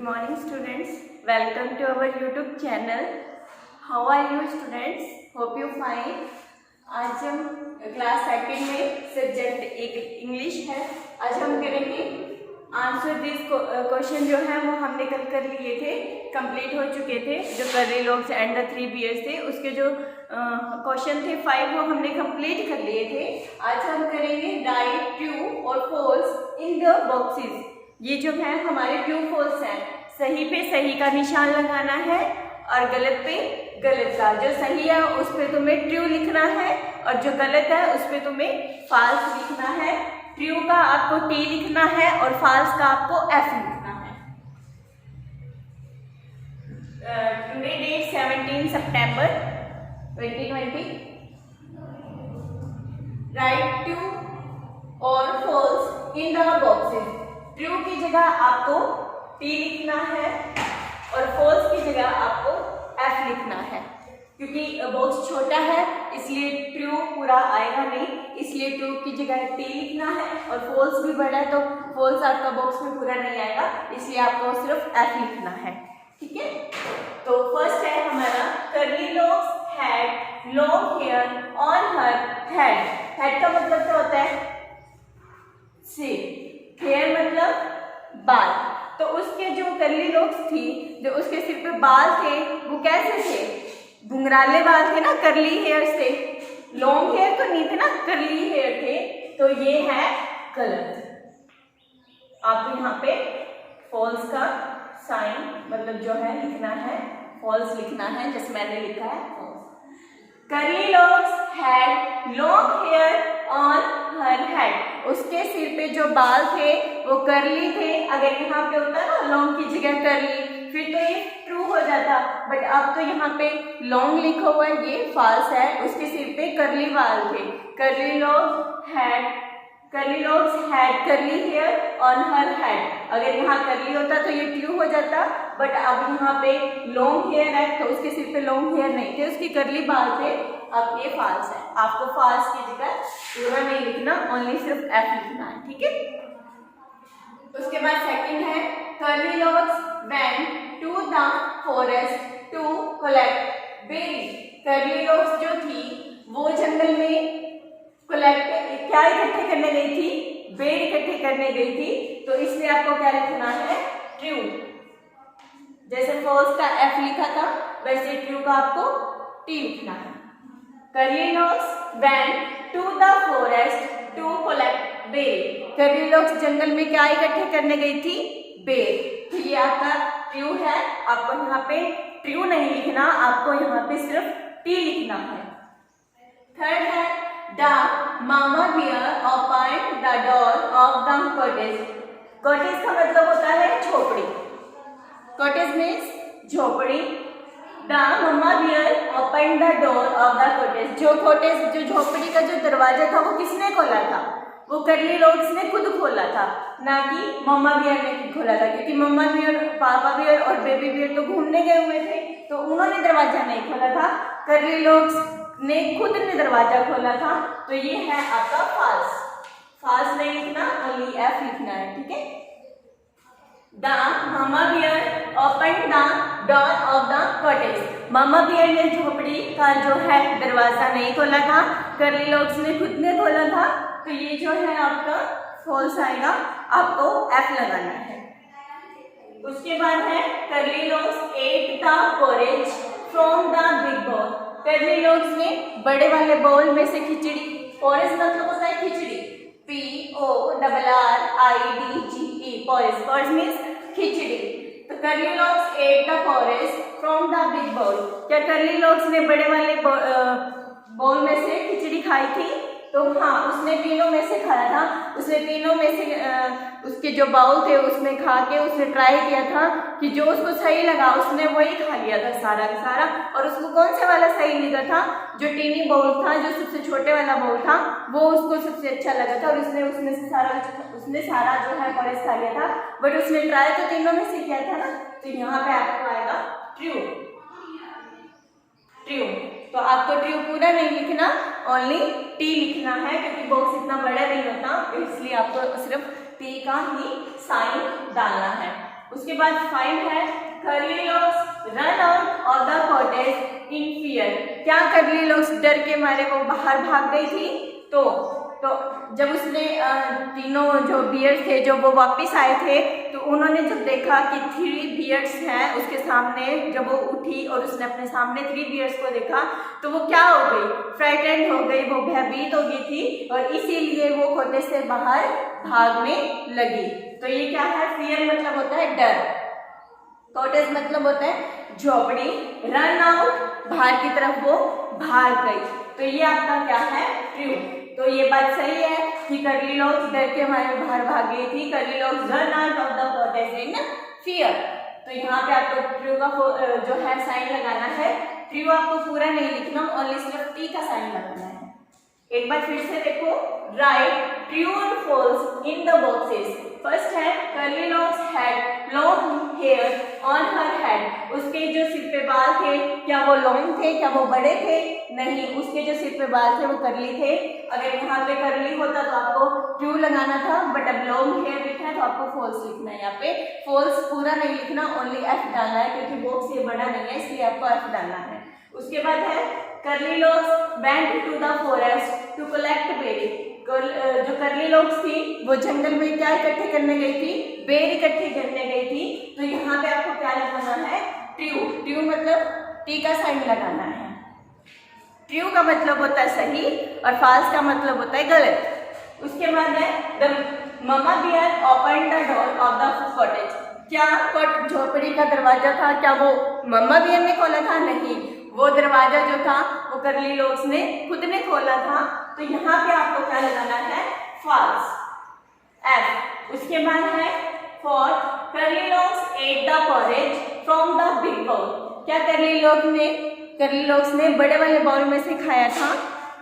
Good morning students. Welcome to our YouTube channel. How are you students? Hope you fine. आज हम class second में subject एक English है. आज हम करेंगे आंसर दिस क्वेश्चन जो है वो हमने कल कर लिए थे, कंप्लीट हो चुके थे. जो Curly Logs and the 3 bears थे उसके जो क्वेश्चन थे 5 वो हमने कंप्लीट कर लिए थे. आज हम करेंगे राइट ट्रू और फॉल्स इन द बॉक्सेस. ये जो है हमारे ट्रू फॉल्स हैं. सही पे सही का निशान लगाना है और गलत पे गलत का. जो सही है उस पे तुम्हें ट्रू लिखना है और जो गलत है उस पे तुम्हें फॉल्स लिखना है. ट्रू का आपको टी लिखना है और फॉल्स का आपको एफ लिखना है. टुडे डेट 17 सितंबर 2020. राइट ट्रू और false in the boxes. True की जगह आपको टी लिखना है और फॉल्स की जगह आपको एफ लिखना है. क्योंकि बॉक्स छोटा है इसलिए ट्रू पूरा आएगा नहीं, इसलिए ट्रू की जगह टी लिखना है. और फॉल्स भी बड़ा है तो फॉल्स आपका बॉक्स में पूरा नहीं आएगा, इसलिए आपको सिर्फ एफ लिखना है. ठीक है. तो फर्स्ट है हमारा Curly locks had long hair on her head. Head का मतलब क्या होता है? सिर. हेयर मतलब बाल. तो उसके जो कर्ली लॉक्स थी, जो उसके सिर पे बाल थे वो कैसे थे? घुंघराले बाल थे ना, कर्ली हेयर थे. लॉन्ग हेयर तो नहीं थे ना, कर्ली हेयर थे. तो ये है गलत. आपको यहाँ पे फॉल्स का साइन मतलब जो है लिखना है, फॉल्स लिखना है जैसे मैंने लिखा है false. Curly locks had long hair on her head. उसके सिर पे जो बाल थे वो कर्ली थे. अगर यहाँ पे होता ना लॉन्ग की जगह कर्ली फिर तो ये ट्रू हो जाता, बट अब तो यहाँ पे लॉन्ग लिखा हुआ है, ये फॉल्स है. उसके सिर पे कर्ली बाल थे. Curly locks had curly hair on her head. अगर यहाँ कर्ली होता तो ये ट्रू हो जाता, बट अब यहाँ पे लॉन्ग हेयर है तो उसके सिर पे लॉन्ग हेयर नहीं थे, उसकी कर्ली बाल थे. अब ये फॉल्स है. आपको फॉल्स की जगह पूरा नहीं लिखना, ओनली सिर्फ एफ लिखना है. ठीक है. उसके बाद सेकंड है curly Locks went to the forest to collect berry. Curly Locks जो थी वो जंगल में क्या इकट्ठे करने गई थी? बेर इकट्ठे करने गई थी. तो इसलिए आपको क्या लिखना है? ट्रू. जैसे फॉल्स का एफ लिखा था वैसे ट्रू का आपको टी लिखना है. Curly Locks went to the forest to collect berry. Curly Locks जंगल में क्या इकट्ठे करने गई थी? बेर. तो ये आपका ट्रू है. आपको यहाँ पे ट्रू नहीं लिखना, आपको यहाँ पे सिर्फ टी लिखना है. थर्ड है the mama bear opened the door of the cottage. Cottage का मतलब होता है झोपड़ी. कॉटेज मीन्स झोपड़ी. The mama bear opened the door of the cottage. जो झोपड़ी का जो दरवाजा था वो किसने खोला था? वो कर्ली लॉक्स ने खुद खोला था, ना कि मम्मा बियर ने खुद खोला था. क्योंकि मम्मा बियर, पापा बियर और बेबी बियर तो घूमने गए हुए थे तो उन्होंने दरवाजा नहीं खोला था. कर्ली लॉक्स ने खुद ने दरवाजा खोला था. तो ये है आपका फॉल्स. फॉल्स नहीं लिखना, ओनली एफ लिखना है. ठीक है. The mama bear open the door of the cottage. Mama bear ने झोपड़ी का जो है दरवाजा नहीं खोला था, कर्ली लॉक्स ने खुद ने खोला था. तो ये जो है आपका फॉल्स आएगा, आपको एफ लगाना है. उसके बाद है curly Locks ate the porridge from the big bowl. Curly Locks ने बड़े वाले बाउल में से खिचड़ी. पोरेज मतलब होता है खिचड़ी. PORRIDGE porridge. पोरेज मीन्स खिचड़ी. तो Curly Locks ate the porridge from the big bowl. क्या कर्ली लॉक्स ने बड़े वाले बाउल में से खिचड़ी खाई थी? तो हाँ, उसने तीनों में से खाया था. उसने तीनों में से उसके जो बाउल थे उसमें खा के उसने ट्राई किया था कि जो उसको सही लगा उसने वही खा लिया था सारा का सारा. और उसको कौन से वाला सही लगा था? जो टीनी बाउल था, जो सबसे छोटे वाला बाउल था, वो उसको सबसे अच्छा लगा था और उसने सारा जो है पॉरेज खा लिया था. बट उसने ट्राई तो तीनों में से किया था ना. तो यहाँ पे आपको आएगा ट्रू. ट्रू. तो आपको ट्रू पूरा नहीं लिखना, ओनली टी लिखना है क्योंकि बॉक्स इतना बड़ा नहीं होता, इसलिए आपको सिर्फ टी का ही साइन डालना है. उसके बाद 5 है curly locks run out of the cottage in fear. क्या कर्ली लॉक्स डर के मारे वो बाहर भाग गई थी? तो जब उसने तीनों जो बियर्स थे जो वो वापस आए थे, तो उन्होंने जब देखा कि 3 बियर्स हैं उसके सामने, जब वो उठी और उसने अपने सामने 3 बियर्स को देखा तो वो क्या हो गई? फ्राइटेंड हो गई, वो भयभीत हो गई थी और इसीलिए वो कॉटेज से बाहर भागने लगी। तो ये क्या है? फियर मतलब होता है डर, कॉटेज मतलब होता है झोपड़ी, रन आउट बाहर की तरफ वो भाग गई। तो ये आपका क्या है? ट्रू। तो ये बात सही है कि कर्ली लॉक्स डर के मारे बाहर भाग गई थी। Curly locks run out of the cottage in fear. तो यहाँ पे आपको ट्रू का जो है साइन लगाना है। ट्रू आपको पूरा नहीं लिखना, ओनली सिर्फ टी का साइन लगाना है। एक बार फिर से देखो, राइट ट्रू और false in the boxes. First है curly locks had long hair on her head. उसके जो सिर पे बाल थे क्या वो लॉन्ग थे? क्या वो बड़े थे? नहीं, उसके जो सिर पे बाल थे वो कर्ली थे। अगर यहाँ पे कर्ली होता तो आपको ट्रू लगाना था, बट अब लॉन्ग हेयर लिखा है तो आपको फॉल्स लिखना है। यहाँ पे फॉल्स पूरा नहीं लिखना, ओनली एफ डालना है क्योंकि बॉक्स ये बड़ा नहीं है इसलिए आपको एफ डालना है। उसके बाद है curly Locks went to the forest to collect berry. जो कर्ली लॉक्स थी वो जंगल में क्या इकट्ठे करने गई थी? बेर इकट्ठे करने गई थी। तो यहाँ पे आपको क्या लगाना है? ट्रू। ट्रू मतलब टी का साइन लगाना है। ट्रू का मतलब होता है सही और फॉल्स का मतलब होता है गलत। उसके बाद है the mamma bear open the door of the cottage. क्या झोपड़ी का दरवाजा था? क्या वो मम्मा बियर ने खोला था? नहीं, वो दरवाजा जो था वो कर्ली लॉक्स ने खुद ने खोला था। तो यहाँ पे आपको क्या लगाना है? False, F. उसके बाद है fourth Curly Locks ate the porridge from the big bowl. क्या कर्ली लॉक्स ने बड़े वाले बाउल में से खाया था?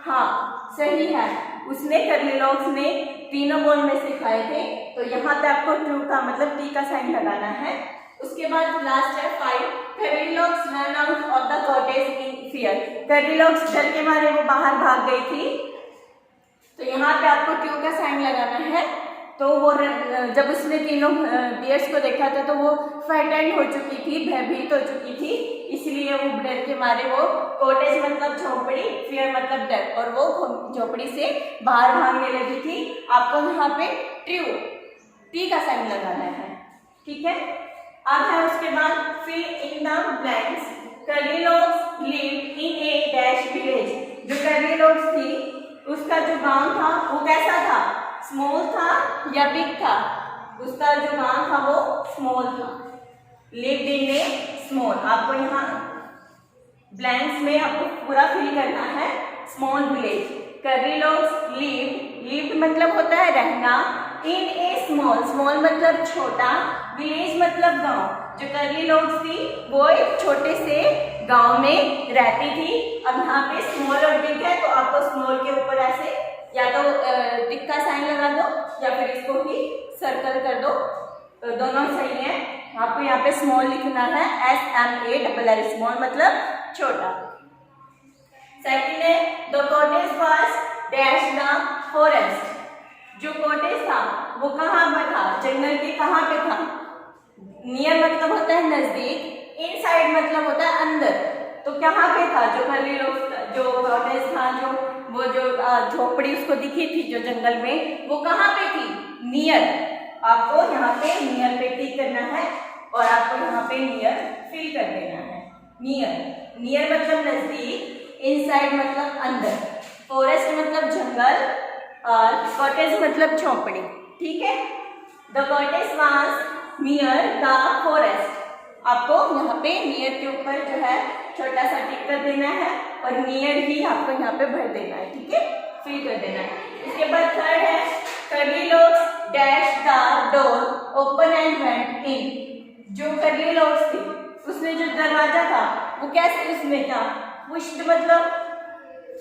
हाँ सही है, उसने कर्ली लॉक्स ने तीनों बाउल में से खाए थे। तो यहाँ पे आपको ट्रू का मतलब टी का साइन लगाना है। उसके बाद लास्ट है 5 curly locks run out of the cottage in fear. Curly locks डर के मारे वो बाहर भाग गई थी। तो यहाँ पे आपको ट्रू का साइन लगाना है। तो वो जब उसने तीनों बियर्स को देखा था तो वो फ्राइटेंड हो चुकी थी, भयभीत हो चुकी थी, इसलिए वो डर के मारे वो कॉटेज मतलब झोपड़ी, फियर मतलब डर, और वो झोपड़ी से बाहर भागने लगी थी। आपको यहाँ पे ट्रू टी का साइन लगाना है, ठीक है। अब है उसके बाद fill in the blanks. Curly Locks lived in a dash village. जो कर्ली लॉक्स थी उसका जो गांव था वो कैसा था? स्मॉल था या बिग था? उसका जो गांव था वो स्मॉल था। Lived in a small. आपको यहाँ ब्लैंक्स में आपको पूरा फिल करना है। Small village. Curly Locks lived मतलब होता है रहना, इन ए स्मॉल, स्मॉल मतलब छोटा, विलेज मतलब गांव। जो कर्ली लॉक्स थी वो एक छोटे से गांव में रहती थी। अब यहाँ पे स्मॉल और बिग है तो आपको स्मॉल के ऊपर ऐसे या तो टिक का साइन लगा दो या फिर इसको ही सर्कल कर दो, तो दोनों सही है। आपको यहाँ पे स्मॉल लिखना है, SMALL, स्मॉल मतलब छोटा। सेकंड है the cottage was dash the forest. जो कॉटेज था वो कहाँ पर था? जंगल के कहाँ पे था? नियर मतलब होता है नजदीक, इनसाइड मतलब होता है अंदर। तो कहाँ पे था जो कर्ली लॉक्स जो कॉटेज था, जो झोपड़ी उसको दिखी थी जो जंगल में, वो कहाँ पे थी? नियर। आपको यहाँ पे नियर पे टिक करना है और आपको यहाँ पे नियर फिल कर देना है। नियर मतलब नजदीक, इनसाइड मतलब अंदर, फॉरेस्ट मतलब जंगल और कॉटेज मतलब झोपड़ी, ठीक है। The cottage was near the forest. आपको यहाँ पे नियर के ऊपर जो है छोटा सा टिक कर देना है और नियर ही आपको यहाँ पे भर देना है, ठीक है, फिल कर देना है। इसके बाद थर्ड है curly locks dash the door open and went in. जो कर्ली लॉक्स थी उसने जो दरवाजा था वो कैसे उसमें था? पुश्ड मतलब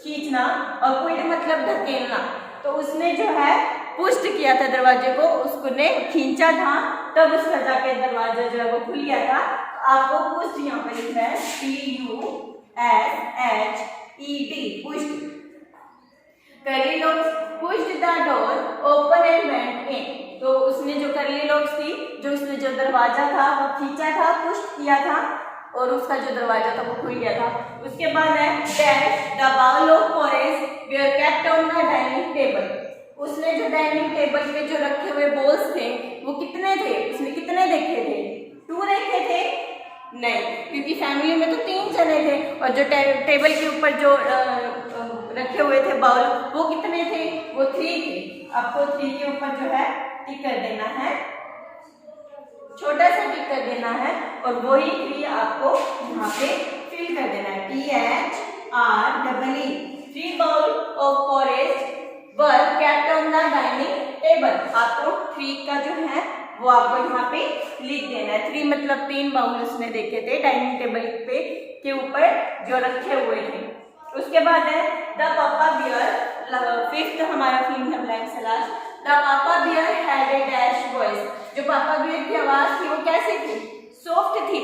खींचना और पुट मतलब धकेलना। तो उसने जो है पुष्ट किया था दरवाजे को, उसने खींचा था तब उसका जाके दरवाजा जो है वो खुल गया था। आपको पुष्ट यहाँ पर लिखना है PUSHED, पुष्ट। Curly locks pushed the door open and went in। तो उसने जो कर्ली लॉक्स थी, जो उसने जो दरवाजा था वो खींचा था, पुश किया था और उसका जो दरवाजा था वो खुल गया था। उसके बाद है dash the bowl of porridge were kept on the dining table. उसने जो डाइनिंग टेबल पे जो रखे हुए बॉल्स थे वो कितने थे, उसने कितने देखे थे? 2 देखे थे? नहीं, क्योंकि फैमिली में तो 3 जने थे और जो टेबल के ऊपर जो रखे हुए थे बाउल वो कितने थे? वो 3 थे। आपको 3 के ऊपर जो है टिक कर देना है, छोटा सा टिक कर देना है और वही 3 आपको यहाँ पे फिल कर देना है। THREE 3 bowl of porridge were kept on the dining table. आपको 3 का जो है वो आपको यहाँ पे लिख देना है। 3 मतलब 3 बाउल उसने देखे थे डाइनिंग टेबल पे के ऊपर जो रखे हुए थे। उसके बाद है द पापा बियर, 5th हमारा फिल्म है ब्लैंक से last. The papa bear had a dash voice. जो पापा बियर की आवाज थी वो कैसी थी? सॉफ्ट थी?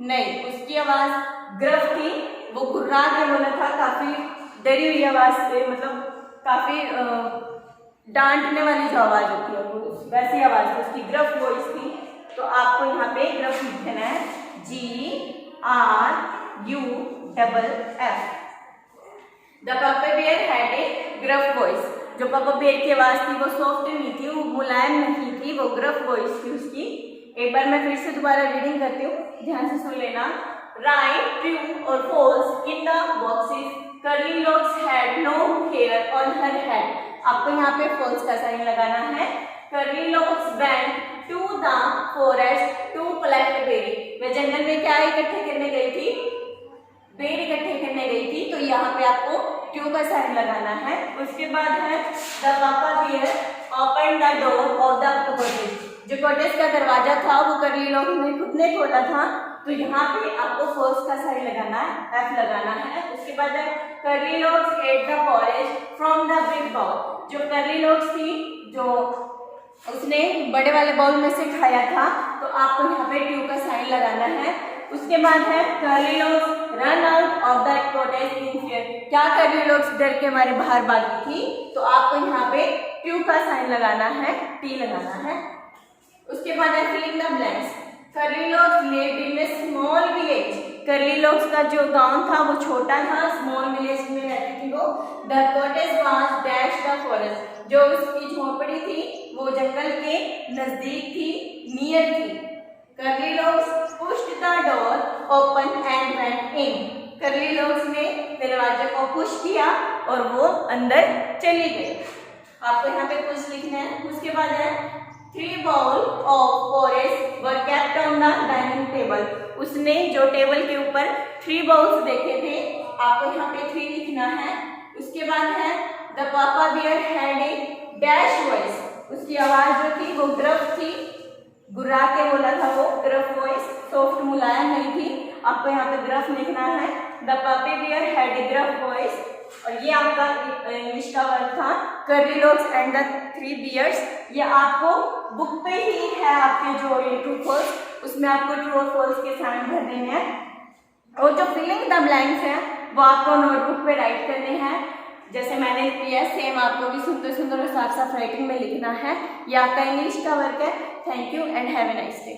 नहीं, उसकी आवाज ग्रफ थी, वो गुर्रा के बोला था, काफी डरी हुई आवाज से, मतलब काफी डांटने वाली जो आवाज होती है वो वैसी आवाज थी, उसकी ग्रफ वॉइस थी। तो आपको यहाँ पे ग्रफ लिख देना है GRUFF। The papa bear had a gruff voice. जो पापा बियर की आवाज थी वो सॉफ्ट नहीं थी, वो मुलायम नहीं थी, वो ग्रफ वॉइस थी उसकी। एक बार मैं फिर से दोबारा रीडिंग करती हूँ, ध्यान से सुन लेना। राइट ट्रू और false in the boxes. Curly locks had no hair on her head. आपको यहाँ पे फॉल्स का साइन लगाना है। Curly Locks went to the forest to collect berry. वह जंगल में क्या इकट्ठे करने गई थी? बेर इकट्ठे करने गई थी, तो यहाँ पे आपको ट्रू का साइन लगाना है। उसके बाद है the papa bear open the door of the cottage. जो कॉटेज का दरवाजा था वो कर्ली लॉक्स ने खुद ने खोला था, तो यहाँ पे आपको फॉल्स का साइन लगाना है, F लगाना है। उसके बाद है curly Locks ate the porridge from the big bowl. जो कर्ली लॉक्स थी जो उसने बड़े वाले बाउल में से खाया था, तो आपको यहाँ पे ट्रू का साइन लगाना है। उसके बाद है curly locks run out of the cottage in fear. क्या कर्ली लॉक्स डर के मारे बाहर भागी थी, तो आपको यहाँ पे ट्रू का साइन लगाना है, T लगाना है। उसके बाद है filling the blanks. Curly Locks lived in a small village. Curly Locks का जो गांव था वो छोटा था, स्मॉल विलेज में रहती थी वो। The cottage was dash the forest. जो उसकी झोपड़ी थी वो जंगल के नजदीक थी, नियर थी। Curly locks pushed the door open and went in. Curly Locks ने दरवाजे को पुश किया और वो अंदर चली गई। आपको यहाँ पे कुछ लिखना है। उसके बाद है 3 bowl of porridge were kept on the dining table. उसने जो टेबल के ऊपर 3 बाउल्स देखे थे, आपको यहाँ पे 3 लिखना है। उसके बाद है the papa bear had a dash voice. उसकी आवाज जो थी वो ग्रफ थी, गुर्रा के बोला था वो, ग्रफ वॉइस, सॉफ्ट मुलायम नहीं थी। आपको यहाँ पे ग्रफ लिखना है। The papa bear had a gruff voice. और ये आपका इंग्लिश का वर्ड था curly locks and the 3 bears. ये आपको बुक पे ही है, आपके जो ये ट्रू फॉल्स, उसमें आपको ट्रू और फॉल्स के साइन भर देने हैं। और जो फिलिंग द ब्लैंक्स है वो आपको नोटबुक पे राइट करने हैं, जैसे मैंने किया सेम आपको भी सुंदर सुंदर और साफ साफ राइटिंग में लिखना है। ये आपका इंग्लिश का वर्क है। Thank you and have a nice day.